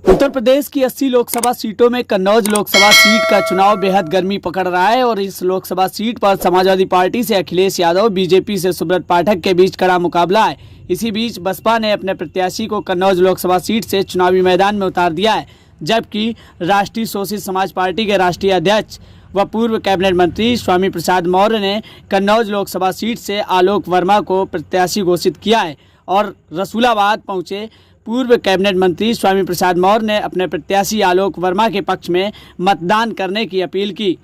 उत्तर प्रदेश की 80 लोकसभा सीटों में कन्नौज लोकसभा सीट का चुनाव बेहद गर्मी पकड़ रहा है और इस लोकसभा सीट पर समाजवादी पार्टी से अखिलेश यादव, बीजेपी से सुब्रत पाठक के बीच कड़ा मुकाबला है। इसी बीच बसपा ने अपने प्रत्याशी को कन्नौज लोकसभा सीट से चुनावी मैदान में उतार दिया है, जबकि राष्ट्रीय शोषित समाज पार्टी के राष्ट्रीय अध्यक्ष व पूर्व कैबिनेट मंत्री स्वामी प्रसाद मौर्य ने कन्नौज लोकसभा सीट से आलोक वर्मा को प्रत्याशी घोषित किया है और रसूलाबाद पहुंचे पूर्व कैबिनेट मंत्री स्वामी प्रसाद मौर्य ने अपने प्रत्याशी आलोक वर्मा के पक्ष में मतदान करने की अपील की।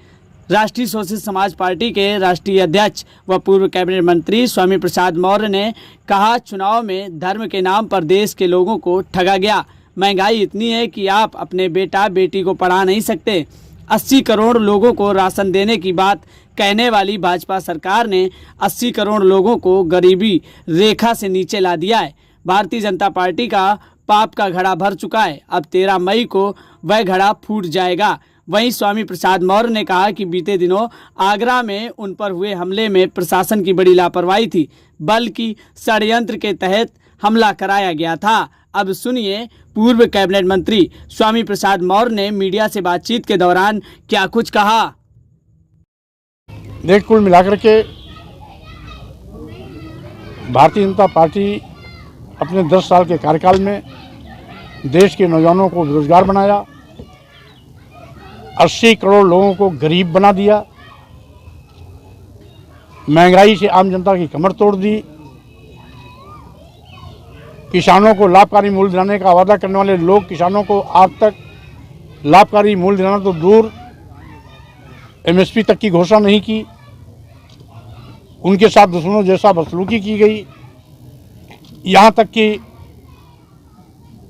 राष्ट्रीय शोषित समाज पार्टी के राष्ट्रीय अध्यक्ष व पूर्व कैबिनेट मंत्री स्वामी प्रसाद मौर्य ने कहा, चुनाव में धर्म के नाम पर देश के लोगों को ठगा गया। महंगाई इतनी है कि आप अपने बेटा बेटी को पढ़ा नहीं सकते। 80 करोड़ लोगों को राशन देने की बात कहने वाली भाजपा सरकार ने 80 करोड़ लोगों को गरीबी रेखा से नीचे ला दिया है। भारतीय जनता पार्टी का पाप का घड़ा भर चुका है। अब 13 मई को वह घड़ा फूट जाएगा। वहीं स्वामी प्रसाद मौर्य ने कहा कि बीते दिनों आगरा में उन पर हुए हमले में प्रशासन की बड़ी लापरवाही थी, बल्कि षड्यंत्र के तहत हमला कराया गया था। अब सुनिए पूर्व कैबिनेट मंत्री स्वामी प्रसाद मौर्य ने मीडिया से बातचीत के दौरान क्या कुछ कहा। देख, कुल मिलाकर के भारतीय जनता पार्टी अपने 10 साल के कार्यकाल में देश के नौजवानों को बेरोजगार बनाया, 80 करोड़ लोगों को गरीब बना दिया, महंगाई से आम जनता की कमर तोड़ दी, किसानों को लाभकारी मूल्य दिलाने का वादा करने वाले लोग किसानों को आज तक लाभकारी मूल्य दिलाना तो दूर, एमएसपी तक की घोषणा नहीं की। उनके साथ दुश्मनों जैसा बदसलूकी की गई। यहाँ तक कि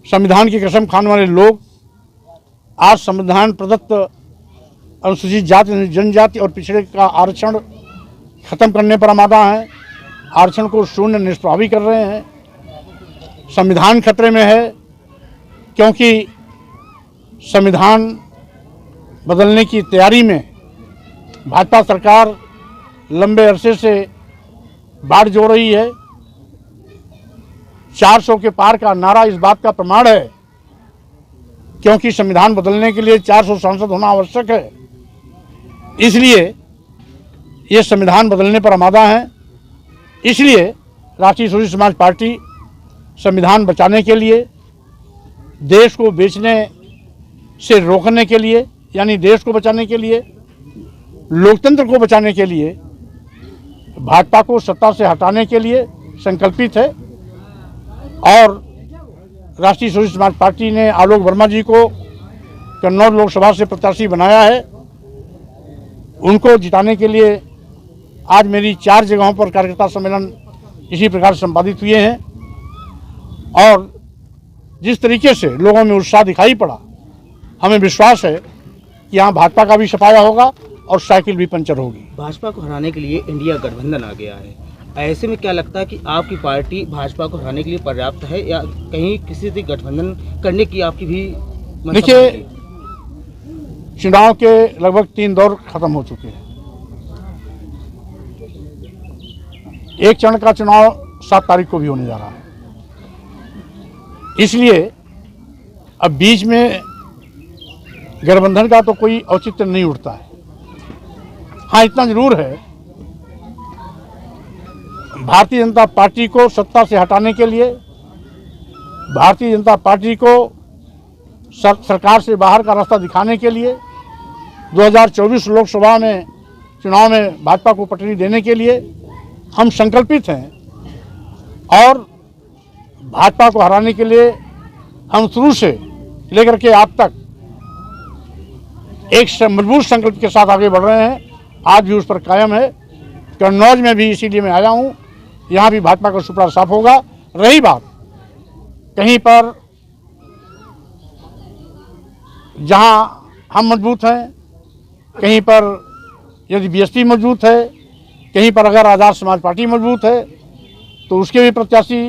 संविधान की कसम खाने वाले लोग आज संविधान प्रदत्त अनुसूचित जाति, जनजाति और पिछड़े का आरक्षण खत्म करने पर आमादा हैं। आरक्षण को शून्य निष्प्रभावी कर रहे हैं। संविधान खतरे में है, क्योंकि संविधान बदलने की तैयारी में भाजपा सरकार लंबे अरसे से बाढ़ जो रही है। 400 के पार का नारा इस बात का प्रमाण है, क्योंकि संविधान बदलने के लिए 400 सांसद होना आवश्यक है। इसलिए ये संविधान बदलने पर आमादा हैं। इसलिए राष्ट्रीय शोषित समाज पार्टी संविधान बचाने के लिए, देश को बेचने से रोकने के लिए, यानी देश को बचाने के लिए, लोकतंत्र को बचाने के लिए, भाजपा को सत्ता से हटाने के लिए संकल्पित है। और राष्ट्रीय शोषित समाज पार्टी ने आलोक वर्मा जी को कन्नौज लोकसभा से प्रत्याशी बनाया है। उनको जिताने के लिए आज मेरी 4 जगहों पर कार्यकर्ता सम्मेलन इसी प्रकार संपादित हुए हैं और जिस तरीके से लोगों में उत्साह दिखाई पड़ा, हमें विश्वास है कि यहाँ भाजपा का भी सफाया होगा और साइकिल भी पंचर होगी। भाजपा को हराने के लिए इंडिया गठबंधन आ गया है। ऐसे में क्या लगता है कि आपकी पार्टी भाजपा को हराने के लिए पर्याप्त है या कहीं किसी से गठबंधन करने की आपकी भी? देखिए, चुनाव के लगभग 3 दौर खत्म हो चुके हैं। एक चरण का चुनाव 7 तारीख को भी होने जा रहा है। इसलिए अब बीच में गठबंधन का तो कोई औचित्य नहीं उठता है। हाँ, इतना जरूर है, भारतीय जनता पार्टी को सत्ता से हटाने के लिए, भारतीय जनता पार्टी को सरकार से बाहर का रास्ता दिखाने के लिए, 2024 लोकसभा में चुनाव में भाजपा को पटरी देने के लिए हम संकल्पित हैं। और भाजपा को हराने के लिए हम शुरू से लेकर के आज तक एक मजबूत संकल्प के साथ आगे बढ़ रहे हैं। आज भी उस पर कायम है। कन्नौज में भी इसीलिए मैं आया हूँ, यहाँ भी भाजपा का सुपड़ा साफ होगा। रही बात कहीं पर जहाँ हम मजबूत हैं, कहीं पर यदि बीएसपी मजबूत है, कहीं पर अगर आज़ाद समाज पार्टी मजबूत है तो उसके भी प्रत्याशी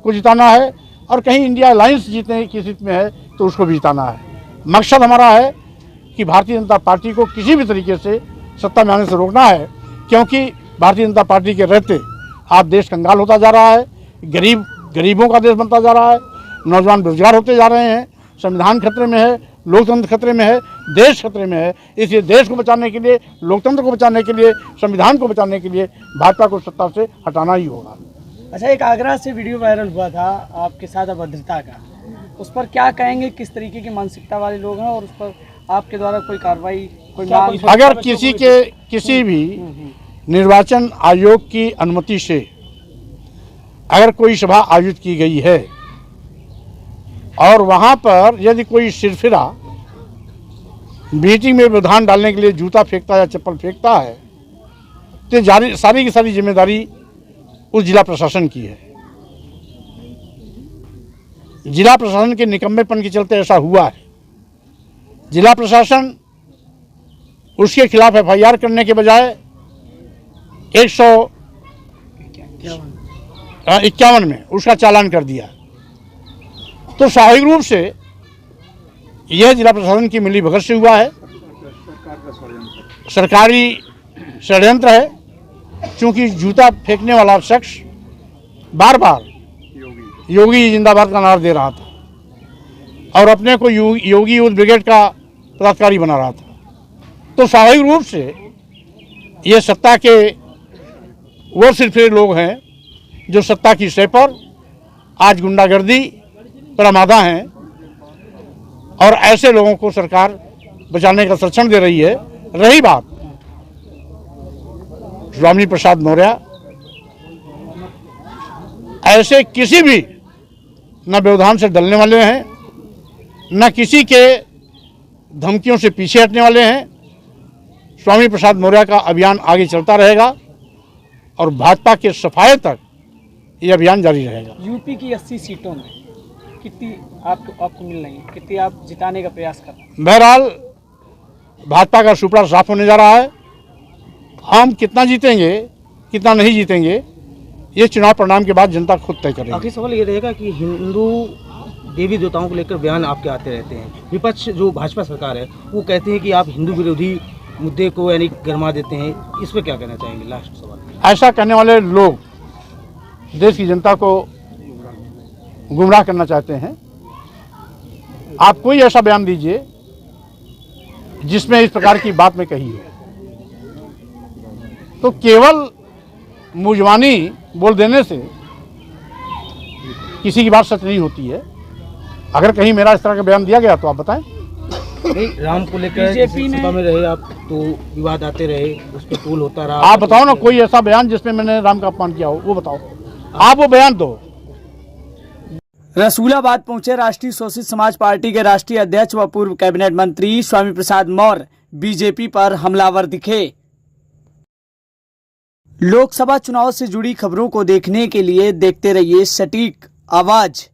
को जिताना है, और कहीं इंडिया अलायंस जीतने की स्थिति में है तो उसको भी जिताना है। मकसद हमारा है कि भारतीय जनता पार्टी को किसी भी तरीके से सत्ता में आने से रोकना है, क्योंकि भारतीय जनता पार्टी के रहते आज देश कंगाल होता जा रहा है, गरीबों का देश बनता जा रहा है, नौजवान बेरोजगार होते जा रहे हैं, संविधान खतरे में है, लोकतंत्र खतरे में है, देश खतरे में है। इसलिए देश को बचाने के लिए, लोकतंत्र को बचाने के लिए, संविधान को बचाने के लिए भाजपा को सत्ता से हटाना ही होगा। अच्छा, एक आगरा से वीडियो वायरल हुआ था आपके साथ अभद्रता का, उस पर क्या कहेंगे? किस तरीके की मानसिकता वाले लोग हैं और उस पर आपके द्वारा कोई कार्रवाई, कोई मांग? अगर किसी भी निर्वाचन आयोग की अनुमति से अगर कोई सभा आयोजित की गई है और वहां पर यदि कोई सिरफिरा मीटिंग में व्यवधान डालने के लिए जूता फेंकता या चप्पल फेंकता है, तो सारी की सारी जिम्मेदारी उस जिला प्रशासन की है। जिला प्रशासन के निकम्मेपन के चलते ऐसा हुआ है। जिला प्रशासन उसके खिलाफ एफआईआर करने के बजाय 151 में उसका चालान कर दिया। तो स्वाभाविक रूप से यह जिला प्रशासन की मिलीभगत से हुआ है, सरकारी षड्यंत्र है। क्योंकि जूता फेंकने वाला शख्स बार बार योगी जिंदाबाद का नारा दे रहा था और अपने को योगी यूथ ब्रिगेड का पदाधिकारी बना रहा था। तो स्वाभाविक रूप से ये सत्ता के वो सिरफिरे लोग हैं जो सत्ता की शय पर आज गुंडागर्दी पर आमादा हैं और ऐसे लोगों को सरकार बचाने का संरक्षण दे रही है। रही बात स्वामी प्रसाद मौर्य, ऐसे किसी भी न व्यवधान से डलने वाले हैं, न किसी के धमकियों से पीछे हटने वाले हैं। स्वामी प्रसाद मौर्य का अभियान आगे चलता रहेगा और भाजपा के सफाये तक ये अभियान जारी रहेगा। यूपी की 80 सीटों में कितनी आपको मिल रही है? कितनी आप जिताने का प्रयास कर रहे हैं? बहरहाल भाजपा का सुपड़ा साफ होने जा रहा है। हम कितना जीतेंगे, कितना नहीं जीतेंगे, ये चुनाव परिणाम के बाद जनता खुद तय करेगी। आखिरी सवाल ये रहेगा कि हिंदू देवी देवताओं को लेकर बयान आपके आते रहते हैं। विपक्ष जो भाजपा सरकार है वो कहते हैं कि आप हिंदू विरोधी मुद्दे को यानी गरमा देते हैं। इस पर क्या कहना चाहेंगे? लास्ट सवाल। ऐसा करने वाले लोग देश की जनता को गुमराह करना चाहते हैं। आप कोई ऐसा बयान दीजिए जिसमें इस प्रकार की बात में कही है, तो केवल मुजवानी बोल देने से किसी की बात सच नहीं होती है। अगर कहीं मेरा इस तरह का बयान दिया गया तो आप बताएं। नहीं, राम को लेकर बीजेपी ने सभा में रहे आप तो विवाद आते रहे, उस पर टूल होता रहा। आप बताओ ना कोई ऐसा बयान जिसमें मैंने राम का अपमान किया हो, वो बताओ। आप वो बयान दो। रसूलाबाद पहुंचे राष्ट्रीय शोषित समाज पार्टी के राष्ट्रीय अध्यक्ष व पूर्व कैबिनेट मंत्री स्वामी प्रसाद मौर्य बीजेपी पर हमलावर दिखे। लोकसभा चुनाव से जुड़ी खबरों को देखने के लिए देखते रहिए सटीक आवाज।